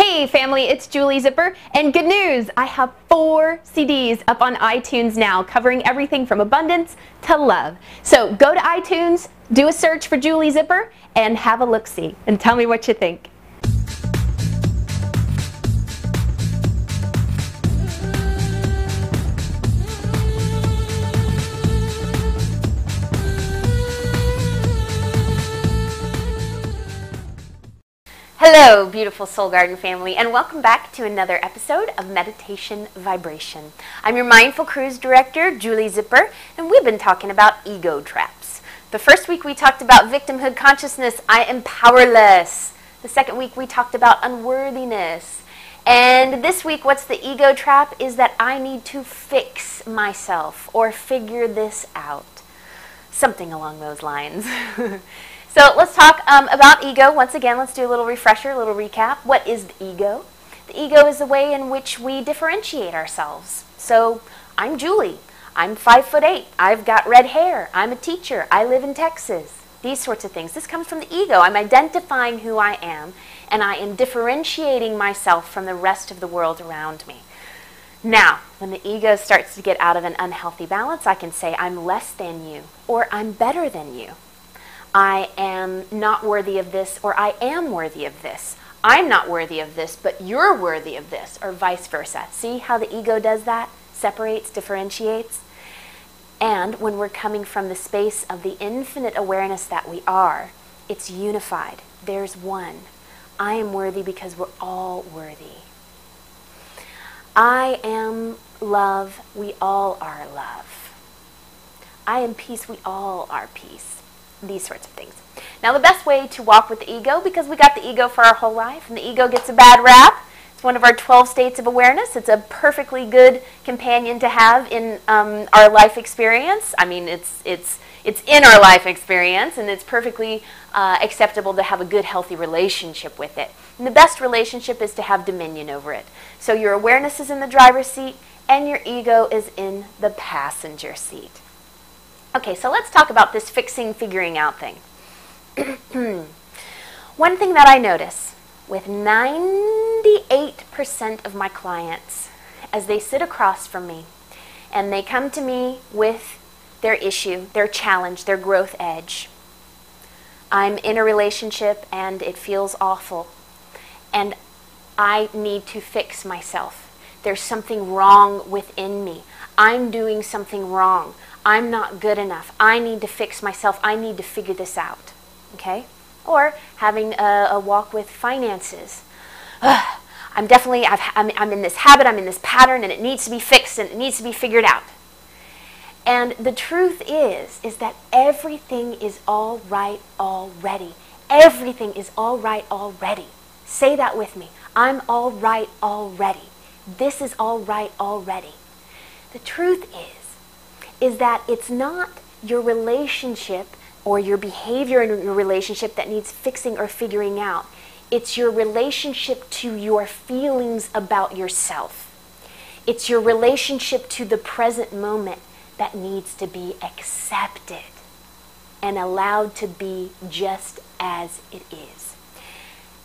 Hey family, it's Julie Zipper, and good news! I have 4 CDs up on iTunes now covering everything from abundance to love. So go to iTunes, do a search for Julie Zipper, and have a look-see, and tell me what you think. Hello, beautiful Soul Garden family, and welcome back to another episode of Meditation Vibration. I'm your Mindful Cruise Director, Julie Zipper, and we've been talking about ego traps. The first week we talked about victimhood consciousness, I am powerless. The second week we talked about unworthiness. And this week, what's the ego trap is that I need to fix myself or figure this out. Something along those lines. So let's talk about ego. Once again, let's do a little refresher, a little recap. What is the ego? The ego is the way in which we differentiate ourselves. So I'm Julie. I'm 5'8". I've got red hair. I'm a teacher. I live in Texas. These sorts of things. This comes from the ego. I'm identifying who I am, and I am differentiating myself from the rest of the world around me. Now, when the ego starts to get out of an unhealthy balance, I can say I'm less than you, or I'm better than you. I am not worthy of this, or I am worthy of this. I'm not worthy of this, but you're worthy of this, or vice versa. See how the ego does that? Separates, differentiates. And when we're coming from the space of the infinite awareness that we are, it's unified. There's one. I am worthy because we're all worthy. I am love. We all are love. I am peace. We all are peace. These sorts of things. Now, the best way to walk with the ego, because we got the ego for our whole life, and the ego gets a bad rap. It's one of our 12 states of awareness. It's a perfectly good companion to have in our life experience. I mean, it's in our life experience, and it's perfectly acceptable to have a good, healthy relationship with it. And the best relationship is to have dominion over it. So your awareness is in the driver's seat, and your ego is in the passenger seat. Okay, so let's talk about this fixing, figuring out thing. One thing that I notice with 98% of my clients, as they sit across from me and they come to me with their issue, their challenge, their growth edge. I'm in a relationship and it feels awful, and I need to fix myself. There's something wrong within me. I'm doing something wrong. I'm not good enough. I need to fix myself. I need to figure this out. Okay? Or having a walk with finances. I'm in this habit, I'm in this pattern, and it needs to be fixed, and it needs to be figured out. And the truth is that everything is all right already. Everything is all right already. Say that with me. I'm all right already. This is all right already. The truth is that it's not your relationship or your behavior in your relationship that needs fixing or figuring out. It's your relationship to your feelings about yourself. It's your relationship to the present moment that needs to be accepted and allowed to be just as it is.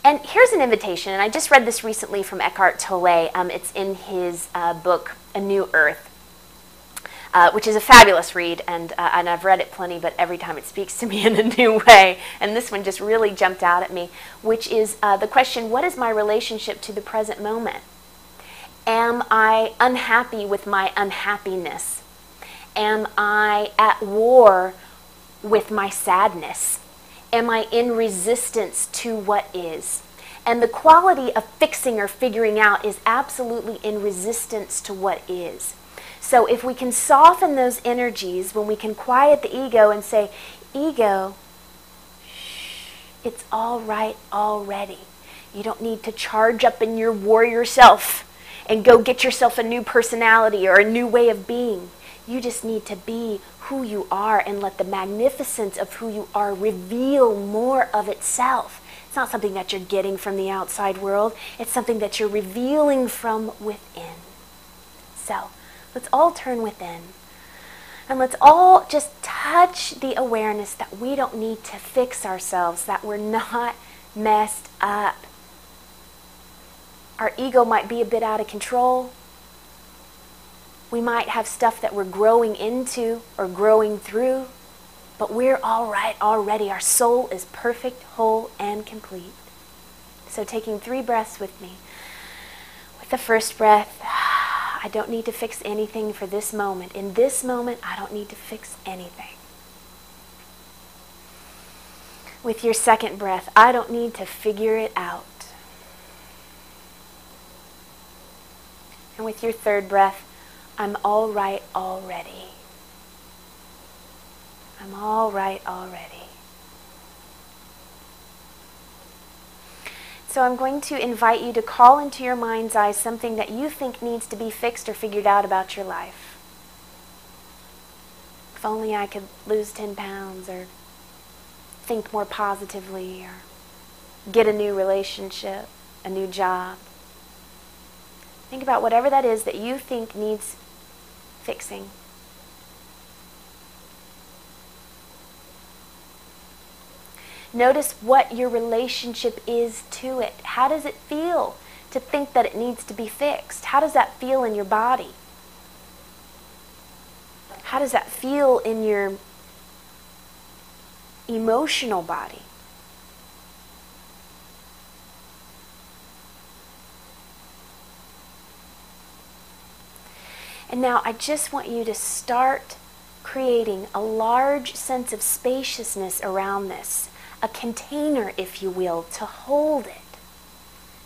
And here's an invitation, and I just read this recently from Eckhart Tolle. It's in his book, A New Earth. Which is a fabulous read, and I've read it plenty, but every time it speaks to me in a new way. And this one just really jumped out at me, which is the question, what is my relationship to the present moment? Am I unhappy with my unhappiness? Am I at war with my sadness? Am I in resistance to what is? And the quality of fixing or figuring out is absolutely in resistance to what is. So if we can soften those energies, when we can quiet the ego and say, ego, shh, it's all right already. You don't need to charge up in your warrior self and go get yourself a new personality or a new way of being. You just need to be who you are and let the magnificence of who you are reveal more of itself. It's not something that you're getting from the outside world. It's something that you're revealing from within. So, let's all turn within, and let's all just touch the awareness that we don't need to fix ourselves, that we're not messed up. Our ego might be a bit out of control. We might have stuff that we're growing into or growing through, but we're all right already. Our soul is perfect, whole, and complete. So taking 3 breaths with me. With the first breath, I don't need to fix anything for this moment. In this moment, I don't need to fix anything. With your second breath, I don't need to figure it out. And with your third breath, I'm all right already. I'm all right already. So I'm going to invite you to call into your mind's eye something that you think needs to be fixed or figured out about your life. If only I could lose 10 pounds, or think more positively, or get a new relationship, a new job. Think about whatever that is that you think needs fixing. Notice what your relationship is to it. How does it feel to think that it needs to be fixed? How does that feel in your body? How does that feel in your emotional body? And now I just want you to start creating a large sense of spaciousness around this. A container, if you will, to hold it.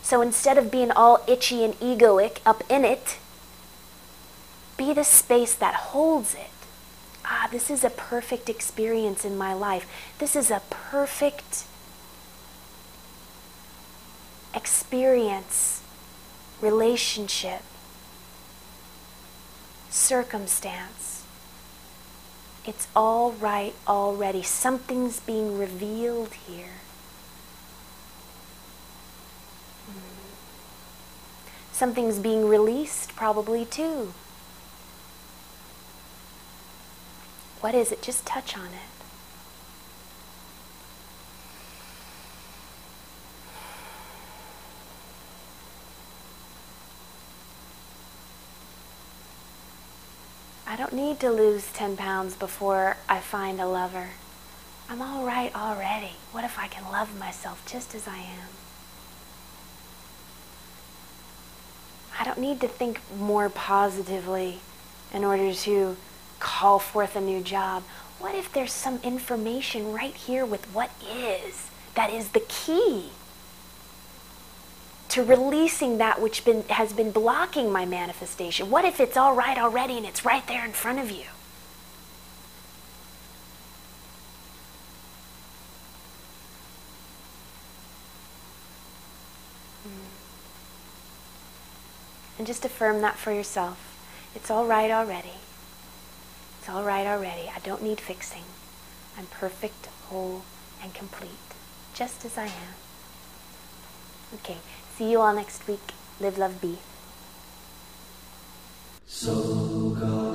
So instead of being all itchy and egoic up in it, be the space that holds it. This is a perfect experience in my life. This is a perfect experience, relationship, circumstance. It's all right already. Something's being revealed here. Something's being released probably too. What is it? Just touch on it. I don't need to lose 10 pounds before I find a lover. I'm all right already. What if I can love myself just as I am? I don't need to think more positively in order to call forth a new job. What if there's some information right here with what is, that is the key to releasing that which has been blocking my manifestation? What if it's all right already and it's right there in front of you? And just affirm that for yourself. It's all right already. It's all right already. I don't need fixing. I'm perfect, whole, and complete, just as I am. Okay. See you all next week. Live, love, be. So God.